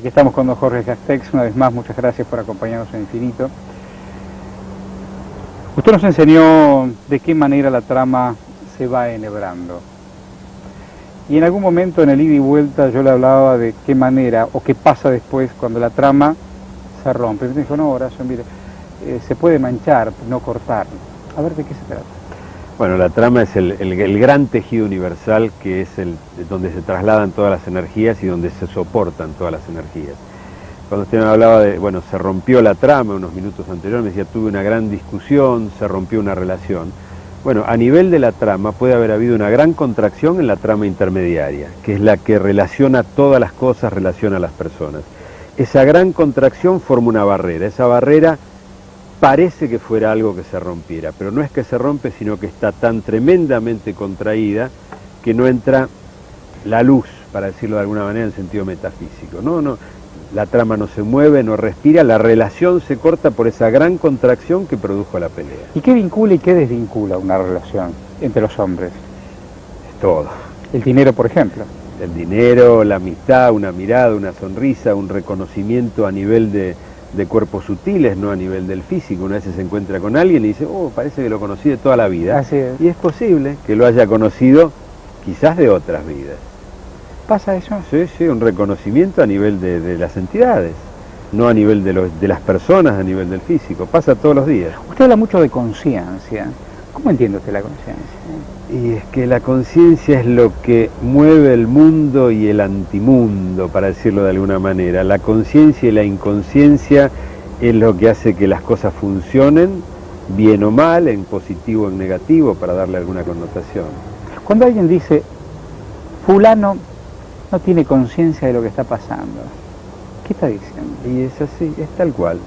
Aquí estamos con don Jorge Castex, una vez más, muchas gracias por acompañarnos en Infinito. Usted nos enseñó de qué manera la trama se va enhebrando. Y en algún momento en el ida y vuelta yo le hablaba de qué manera o qué pasa después cuando la trama se rompe. Y me dijo, no, Horacio, mire, se puede manchar, no cortar. A ver, ¿de qué se trata? Bueno, la trama es el gran tejido universal que es donde se trasladan todas las energías y donde se soportan todas las energías. Cuando usted me hablaba de, bueno, se rompió la trama unos minutos anteriores, me decía, tuve una gran discusión, se rompió una relación. Bueno, a nivel de la trama puede haber habido una gran contracción en la trama intermediaria, que es la que relaciona todas las cosas, relaciona a las personas. Esa gran contracción forma una barrera, esa barrera parece que fuera algo que se rompiera, pero no es que se rompe, sino que está tan tremendamente contraída que no entra la luz, para decirlo de alguna manera en sentido metafísico. No, la trama no se mueve, no respira, la relación se corta por esa gran contracción que produjo la pelea. ¿Y qué vincula y qué desvincula una relación entre los hombres? Todo. El dinero, por ejemplo. El dinero, la amistad, una mirada, una sonrisa, un reconocimiento a nivel de cuerpos sutiles, no a nivel del físico. Una vez se encuentra con alguien y dice, oh, parece que lo conocí de toda la vida. Así es. Y es posible que lo haya conocido quizás de otras vidas. ¿Pasa eso? Sí, un reconocimiento a nivel de las entidades, no a nivel de las personas, a nivel del físico. Pasa todos los días. Usted habla mucho de conciencia. ¿Cómo entiende usted la conciencia? Y es que la conciencia es lo que mueve el mundo y el antimundo, para decirlo de alguna manera. La conciencia y la inconsciencia es lo que hace que las cosas funcionen, bien o mal, en positivo o en negativo, para darle alguna connotación. Cuando alguien dice, fulano no tiene conciencia de lo que está pasando, ¿qué está diciendo? Y es así, es tal cual.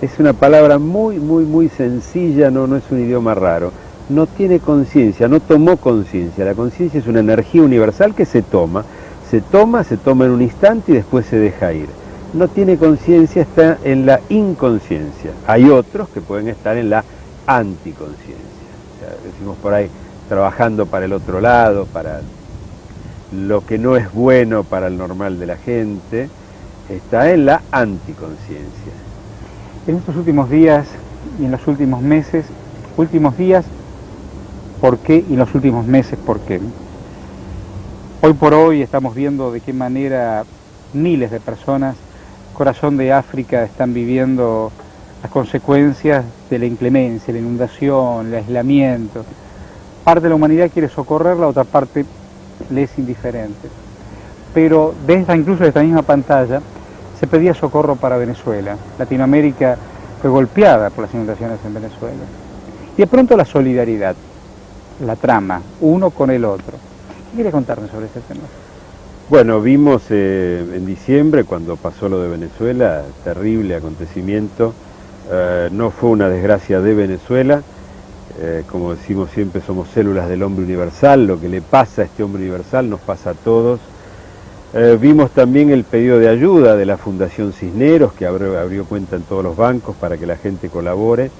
Es una palabra muy sencilla, no es un idioma raro. No tiene conciencia, no tomó conciencia. La conciencia es una energía universal que se toma en un instante y después se deja ir. No tiene conciencia, está en la inconsciencia. Hay otros que pueden estar en la anticonciencia. O sea, decimos por ahí, trabajando para el otro lado, para lo que no es bueno para el normal de la gente, está en la anticonciencia. En estos últimos días y en los últimos meses, últimos días, ¿por qué? Y en los últimos meses, ¿por qué? Hoy por hoy estamos viendo de qué manera miles de personas, corazón de África, están viviendo las consecuencias de la inclemencia, la inundación, el aislamiento. Parte de la humanidad quiere socorrer, la otra parte le es indiferente. Pero incluso de esta misma pantalla se pedía socorro para Venezuela. Latinoamérica fue golpeada por las inundaciones en Venezuela. Y de pronto la solidaridad, la trama, uno con el otro. ¿Qué quiere contarnos sobre ese tema? Bueno, vimos en diciembre, cuando pasó lo de Venezuela, terrible acontecimiento. No fue una desgracia de Venezuela. Como decimos siempre, somos células del hombre universal. Lo que le pasa a este hombre universal nos pasa a todos. Vimos también el pedido de ayuda de la Fundación Cisneros, que abrió cuenta en todos los bancos para que la gente colabore.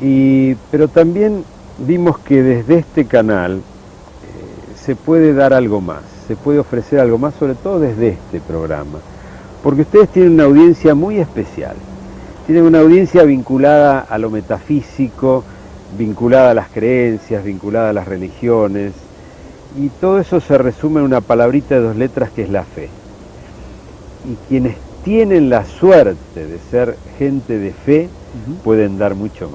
Pero también vimos que desde este canal se puede dar algo más, se puede ofrecer algo más, sobre todo desde este programa. Porque ustedes tienen una audiencia muy especial. Tienen una audiencia vinculada a lo metafísico, vinculada a las creencias, vinculada a las religiones. Y todo eso se resume en una palabrita de 2 letras que es la fe. Y quienes tienen la suerte de ser gente de fe pueden dar mucho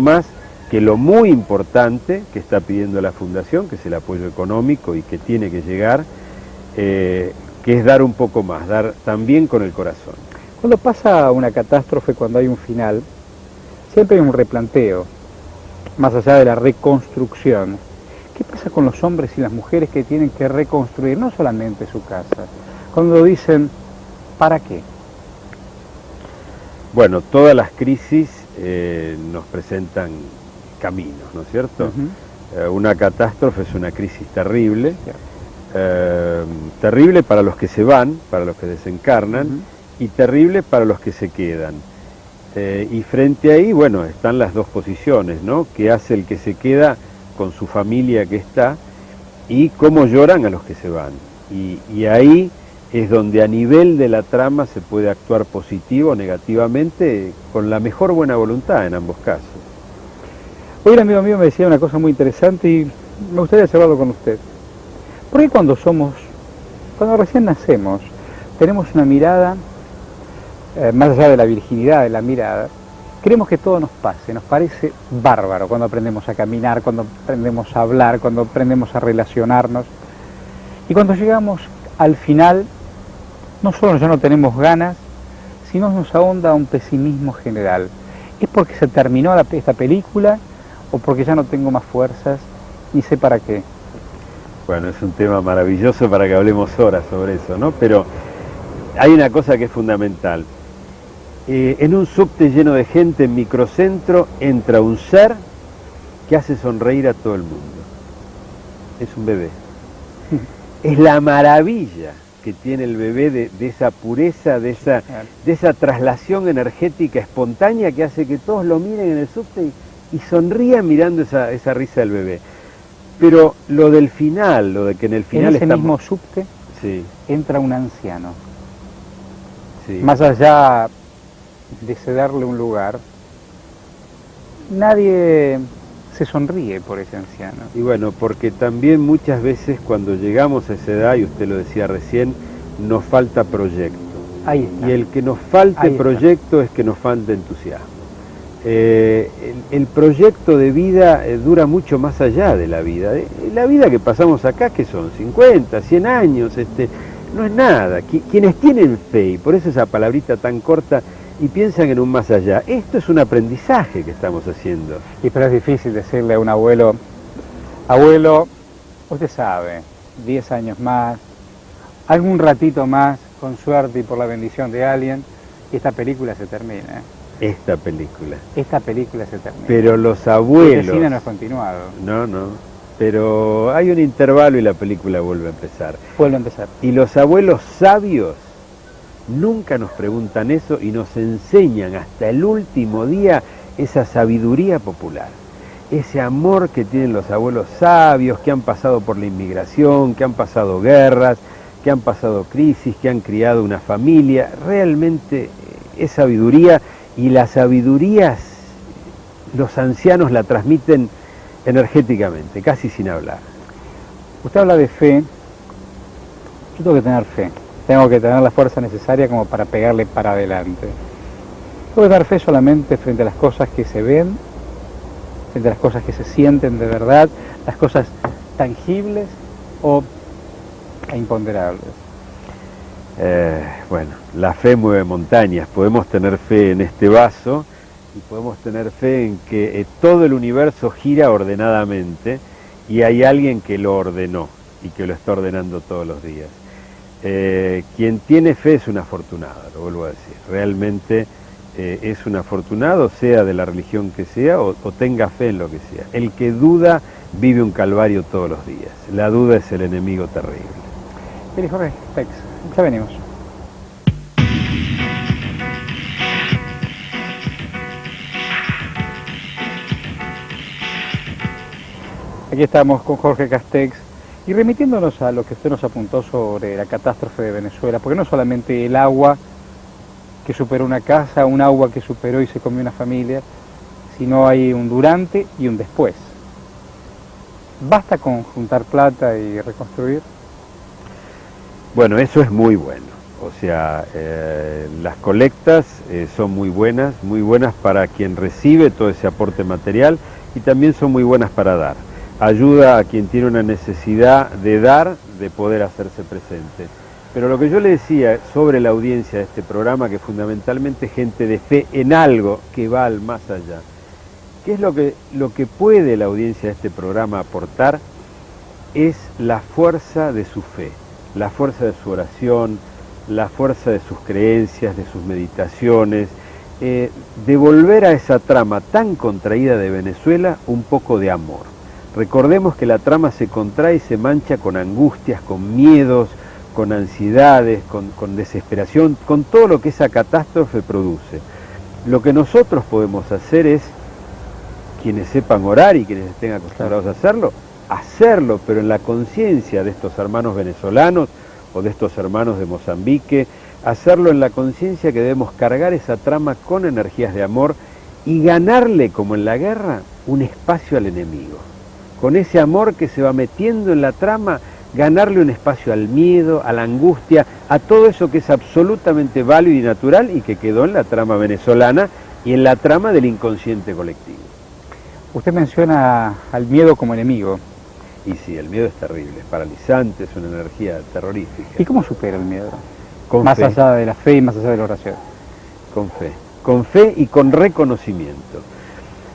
más que lo muy importante que está pidiendo la Fundación, que es el apoyo económico y que tiene que llegar, que es dar un poco más, dar también con el corazón. Cuando pasa una catástrofe, cuando hay un final, siempre hay un replanteo, más allá de la reconstrucción. ¿Qué pasa con los hombres y las mujeres que tienen que reconstruir no solamente su casa? Cuando dicen, ¿para qué? Bueno, todas las crisis nos presentan caminos, ¿no es cierto? Una catástrofe es una crisis terrible, terrible para los que se van, para los que desencarnan, y terrible para los que se quedan. Y frente ahí, bueno, están las dos posiciones, ¿no? ¿Qué hace el que se queda con su familia que está y cómo lloran a los que se van? Y ahí es donde a nivel de la trama se puede actuar positivo o negativamente con la mejor buena voluntad en ambos casos. Hoy un amigo mío me decía una cosa muy interesante y me gustaría charlarlo con usted. ¿Por qué cuando recién nacemos, tenemos una mirada, más allá de la virginidad de la mirada, queremos que todo nos pase, nos parece bárbaro cuando aprendemos a caminar, cuando aprendemos a hablar, cuando aprendemos a relacionarnos? Y cuando llegamos al final, no solo ya no tenemos ganas, sino nos ahonda un pesimismo general. ¿Es porque se terminó esta película o porque ya no tengo más fuerzas ni sé para qué? Bueno, es un tema maravilloso para que hablemos horas sobre eso, ¿no? Pero hay una cosa que es fundamental. En un subte lleno de gente en microcentro entra un ser que hace sonreír a todo el mundo. Es un bebé. Es la maravilla que tiene el bebé de esa pureza, de esa traslación energética espontánea que hace que todos lo miren en el subte y sonrían mirando esa risa del bebé. Pero lo del final, lo de que en el final en ese mismo subte sí, entra un anciano. sí. Más allá de cederle un lugar, nadie se sonríe por ese anciano. Y bueno, porque también muchas veces cuando llegamos a esa edad, y usted lo decía recién, nos falta proyecto. Ahí está. Y el que nos falte proyecto es que nos falta entusiasmo. El proyecto de vida dura mucho más allá de la vida. La vida que pasamos acá, que son 50, 100 años, no es nada. Quienes tienen fe, y por eso esa palabrita tan corta, y piensan en un más allá, esto es un aprendizaje que estamos haciendo. Y pero es difícil decirle a un abuelo, abuelo, usted sabe, 10 años más, algún ratito más, con suerte y por la bendición de alguien, y esta película se termina. Esta película se termina. Pero los abuelos... El cine no es continuado. No, pero hay un intervalo y la película vuelve a empezar. Vuelve a empezar. Y los abuelos sabios nunca nos preguntan eso y nos enseñan hasta el último día esa sabiduría popular, ese amor que tienen los abuelos sabios, que han pasado por la inmigración, que han pasado guerras, que han pasado crisis, que han criado una familia. Realmente es sabiduría, y la sabiduría los ancianos la transmiten energéticamente, casi sin hablar. Usted habla de fe. Yo tengo que tener fe. Tengo que tener la fuerza necesaria como para pegarle para adelante. Tengo que dar fe solamente frente a las cosas que se ven, frente a las cosas que se sienten de verdad, las cosas tangibles o imponderables. Bueno, la fe mueve montañas. Podemos tener fe en este vaso y podemos tener fe en que todo el universo gira ordenadamente y hay alguien que lo ordenó y que lo está ordenando todos los días. Quien tiene fe es un afortunado, lo vuelvo a decir. Realmente es un afortunado, sea de la religión que sea o tenga fe en lo que sea. El que duda vive un calvario todos los días. La duda es el enemigo terrible. Mire, Jorge, Pex, ya venimos. Aquí estamos con Jorge Castex y remitiéndonos a lo que usted nos apuntó sobre la catástrofe de Venezuela, porque no solamente el agua que superó una casa, un agua que superó y se comió una familia, sino hay un durante y un después. ¿Basta con juntar plata y reconstruir? Bueno, eso es muy bueno. O sea, las colectas son muy buenas para quien recibe todo ese aporte material y también son muy buenas para dar. Ayuda a quien tiene una necesidad de dar, de poder hacerse presente. Pero lo que yo le decía sobre la audiencia de este programa, que fundamentalmente gente de fe en algo que va al más allá, ¿qué es lo que puede la audiencia de este programa aportar? Es la fuerza de su fe, la fuerza de su oración, la fuerza de sus creencias, de sus meditaciones, devolver a esa trama tan contraída de Venezuela un poco de amor. Recordemos que la trama se contrae y se mancha con angustias, con miedos, con ansiedades, con desesperación, con todo lo que esa catástrofe produce. Lo que nosotros podemos hacer es, quienes sepan orar y quienes estén acostumbrados a hacerlo, pero en la conciencia de estos hermanos venezolanos o de estos hermanos de Mozambique, hacerlo en la conciencia que debemos cargar esa trama con energías de amor y ganarle, como en la guerra, un espacio al enemigo. Con ese amor que se va metiendo en la trama, ganarle un espacio al miedo, a la angustia, a todo eso que es absolutamente válido y natural y que quedó en la trama venezolana y en la trama del inconsciente colectivo. Usted menciona al miedo como enemigo. Y sí, el miedo es terrible, es paralizante, es una energía terrorífica. ¿Y cómo supera el miedo? Con Más fe. allá de la fe y más allá de la oración. Con fe y con reconocimiento.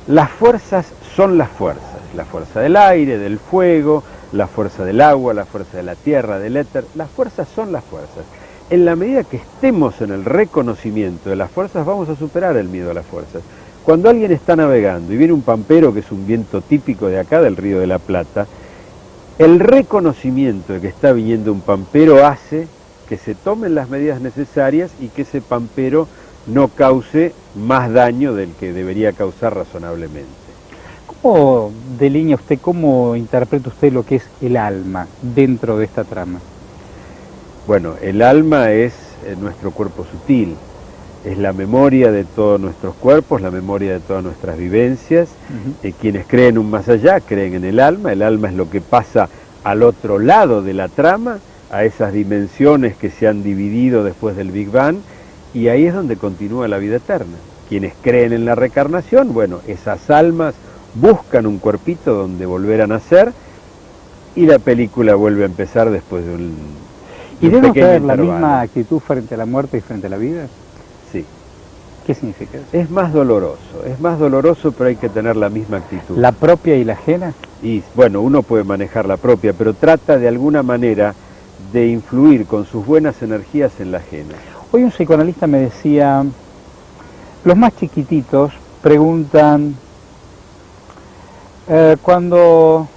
Las fuerzas son las fuerzas, la fuerza del aire, del fuego, la fuerza del agua, la fuerza de la tierra, del éter, las fuerzas son las fuerzas. En la medida que estemos en el reconocimiento de las fuerzas, vamos a superar el miedo a las fuerzas. Cuando alguien está navegando y viene un pampero, que es un viento típico de acá, del Río de la Plata, el reconocimiento de que está viniendo un pampero hace que se tomen las medidas necesarias y que ese pampero no cause más daño del que debería causar razonablemente. ¿Cómo delinea usted, cómo interpreta usted lo que es el alma dentro de esta trama? Bueno, el alma es nuestro cuerpo sutil, es la memoria de todos nuestros cuerpos, la memoria de todas nuestras vivencias. Quienes creen un más allá creen en el alma es lo que pasa al otro lado de la trama, a esas dimensiones que se han dividido después del Big Bang, y ahí es donde continúa la vida eterna. Quienes creen en la reencarnación, bueno, esas almas buscan un cuerpito donde volver a nacer, y la película vuelve a empezar después de un ¿Y debemos pequeño tener la intervalo. misma actitud frente a la muerte y frente a la vida? Sí. ¿Qué significa eso? Es más doloroso, pero hay que tener la misma actitud. ¿La propia y la ajena? Y bueno, uno puede manejar la propia, pero trata de alguna manera de influir con sus buenas energías en la ajena. Hoy un psicoanalista me decía, los más chiquititos preguntan, cuando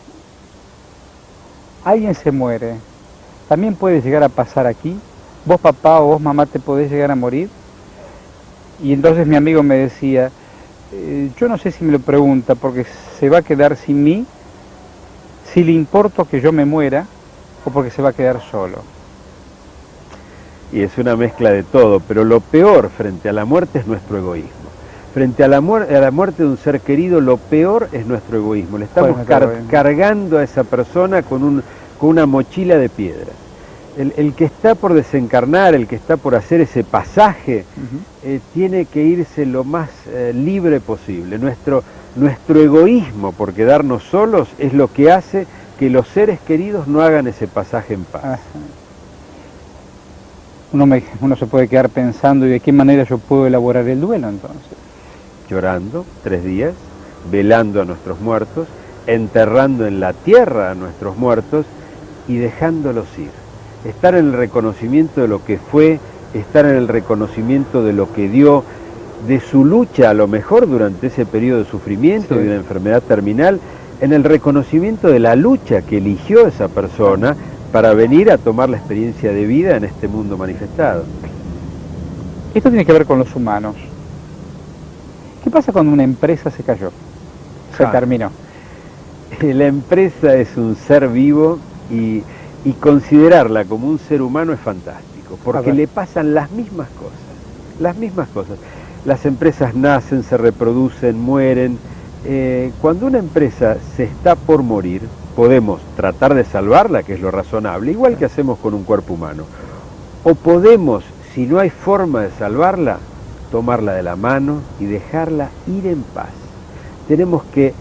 alguien se muere, ¿también puede llegar a pasar aquí? ¿Vos papá o vos mamá te podés llegar a morir? Y entonces mi amigo me decía, yo no sé si me lo pregunta porque se va a quedar sin mí, si le importa que yo me muera o porque se va a quedar solo. Y es una mezcla de todo, pero lo peor frente a la muerte es nuestro egoísmo. Frente a la muerte de un ser querido, lo peor es nuestro egoísmo. Le estamos cargando a esa persona con una mochila de piedras. El que está por desencarnar, el que está por hacer ese pasaje, tiene que irse lo más libre posible. Nuestro egoísmo por quedarnos solos es lo que hace que los seres queridos no hagan ese pasaje en paz. Uno se puede quedar pensando, ¿y de qué manera yo puedo elaborar el duelo entonces? Llorando 3 días, velando a nuestros muertos, enterrando en la tierra a nuestros muertos y dejándolos ir. Estar en el reconocimiento de lo que fue, estar en el reconocimiento de lo que dio, de su lucha a lo mejor durante ese periodo de sufrimiento, de una enfermedad terminal, en el reconocimiento de la lucha que eligió esa persona para venir a tomar la experiencia de vida en este mundo manifestado. Esto tiene que ver con los humanos. ¿Qué pasa cuando una empresa se cayó? Se terminó. La empresa es un ser vivo y considerarla como un ser humano es fantástico, porque le pasan las mismas cosas. Las empresas nacen, se reproducen, mueren. Cuando una empresa se está por morir, podemos tratar de salvarla, que es lo razonable, igual que hacemos con un cuerpo humano. O podemos, si no hay forma de salvarla, tomarla de la mano y dejarla ir en paz. Tenemos que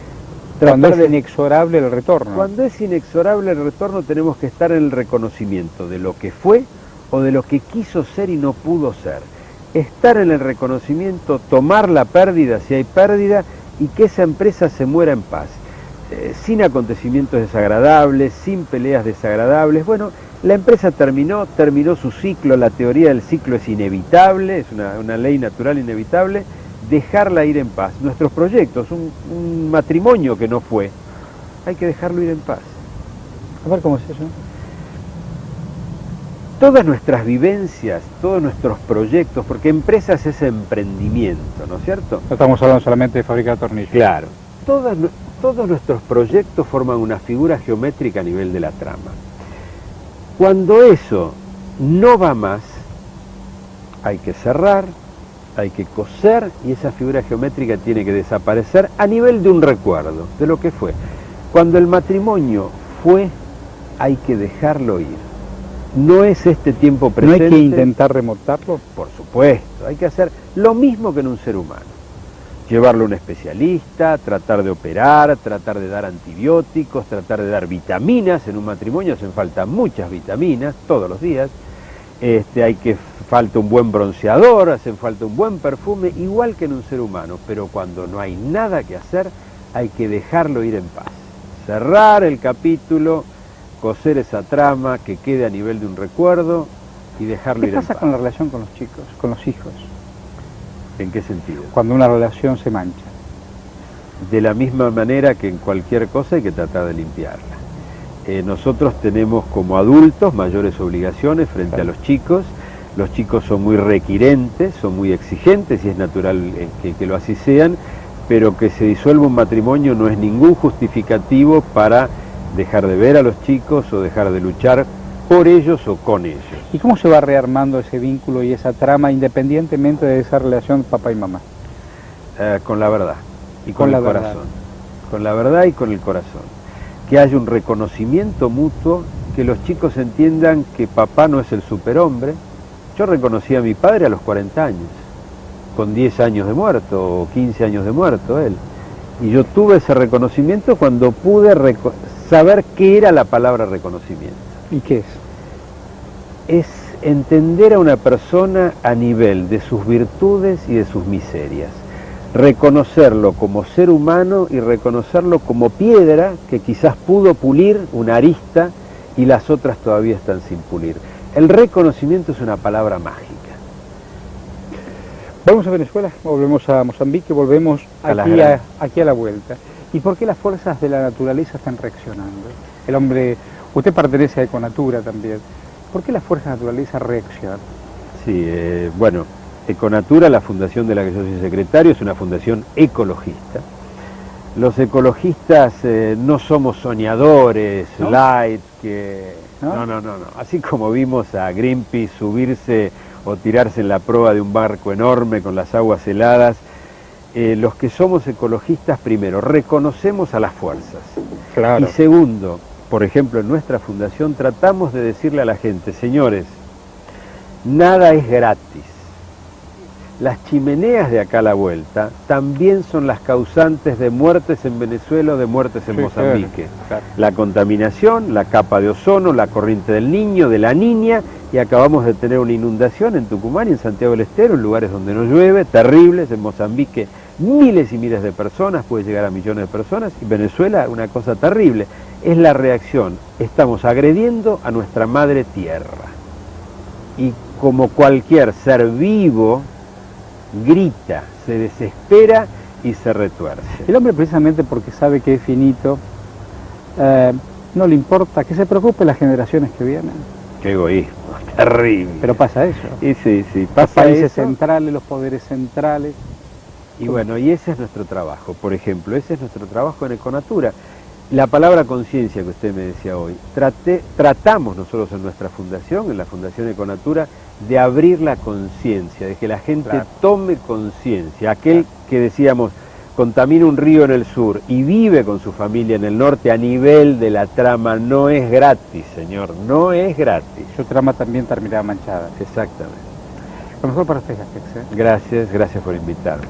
cuando es inexorable el retorno. Cuando es inexorable el retorno, tenemos que estar en el reconocimiento de lo que fue o de lo que quiso ser y no pudo ser. Estar en el reconocimiento, tomar la pérdida si hay pérdida y que esa empresa se muera en paz. Sin acontecimientos desagradables, sin peleas desagradables. Bueno, la empresa terminó su ciclo, la teoría del ciclo es inevitable, es una ley natural inevitable. Dejarla ir en paz. Nuestros proyectos, un matrimonio que no fue, hay que dejarlo ir en paz. A ver cómo es eso. Todas nuestras vivencias, todos nuestros proyectos, porque empresas es emprendimiento, ¿no es cierto? No estamos hablando solamente de fabricar tornillos. Claro. Todos nuestros proyectos forman una figura geométrica a nivel de la trama. Cuando eso no va más, hay que cerrar, hay que coser y esa figura geométrica tiene que desaparecer a nivel de un recuerdo de lo que fue. Cuando el matrimonio fue, hay que dejarlo ir. No es este tiempo presente. ¿No hay que intentar remontarlo? Por supuesto, hay que hacer lo mismo que en un ser humano. Llevarlo a un especialista, tratar de operar, tratar de dar antibióticos, tratar de dar vitaminas. En un matrimonio hacen falta muchas vitaminas todos los días. Falta un buen bronceador, hacen falta un buen perfume, igual que en un ser humano. Pero cuando no hay nada que hacer, hay que dejarlo ir en paz. Cerrar el capítulo, coser esa trama que quede a nivel de un recuerdo y dejarlo ir en paz. ¿Qué pasa con la relación con los chicos, con los hijos? ¿En qué sentido? Cuando una relación se mancha. De la misma manera que en cualquier cosa hay que tratar de limpiarla. Nosotros tenemos como adultos mayores obligaciones frente a los chicos son muy requirentes, son muy exigentes y es natural que lo así sean, pero que se disuelva un matrimonio no es ningún justificativo para dejar de ver a los chicos o dejar de luchar por ellos o con ellos. ¿Y cómo se va rearmando ese vínculo y esa trama independientemente de esa relación papá y mamá? Con la verdad y con el corazón. Con la verdad y con el corazón. Que haya un reconocimiento mutuo, que los chicos entiendan que papá no es el superhombre. Yo reconocí a mi padre a los 40 años, con 10 años de muerto o 15 años de muerto él. Y yo tuve ese reconocimiento cuando pude saber qué era la palabra reconocimiento. ¿Y qué es? Es entender a una persona a nivel de sus virtudes y de sus miserias. Reconocerlo como ser humano y reconocerlo como piedra que quizás pudo pulir una arista y las otras todavía están sin pulir. El reconocimiento es una palabra mágica. Volvemos a Venezuela, volvemos a Mozambique, volvemos aquí a la vuelta. ¿Y por qué las fuerzas de la naturaleza están reaccionando? El hombre, usted pertenece a Econatura también. ¿Por qué las fuerzas de la naturaleza reaccionan? Sí, bueno, Econatura, la fundación de la que yo soy secretario, es una fundación ecologista. Los ecologistas no somos soñadores, ¿no? light, que... ¿No? No. Así como vimos a Greenpeace subirse o tirarse en la proa de un barco enorme con las aguas heladas, los que somos ecologistas, primero, reconocemos a las fuerzas. Claro. Y segundo, por ejemplo, en nuestra fundación tratamos de decirle a la gente, señores, nada es gratis. Las chimeneas de acá a la vuelta también son las causantes de muertes en Venezuela o de muertes en Mozambique. Claro. La contaminación, la capa de ozono, la corriente del Niño, de la Niña, y acabamos de tener una inundación en Tucumán y en Santiago del Estero, en lugares donde no llueve, terribles, en Mozambique miles y miles de personas, puede llegar a millones de personas, y Venezuela una cosa terrible. Es la reacción, estamos agrediendo a nuestra madre tierra. Y como cualquier ser vivo, grita, se desespera y se retuerce. El hombre, precisamente porque sabe que es finito, no le importa, que se preocupe las generaciones que vienen. Qué egoísmo, terrible. Pero pasa eso. Y sí, Los pasa países eso. centrales, los poderes centrales. Y bueno, y ese es nuestro trabajo, por ejemplo, ese es nuestro trabajo en Econatura. La palabra conciencia que usted me decía hoy, tratamos nosotros en nuestra fundación, en la Fundación Econatura, de abrir la conciencia, de que la gente tome conciencia. Aquel que decíamos, contamina un río en el sur y vive con su familia en el norte, a nivel de la trama, no es gratis, señor, no es gratis. Su trama también terminará manchada. Exactamente. Lo mejor para usted, Gracias por invitarme.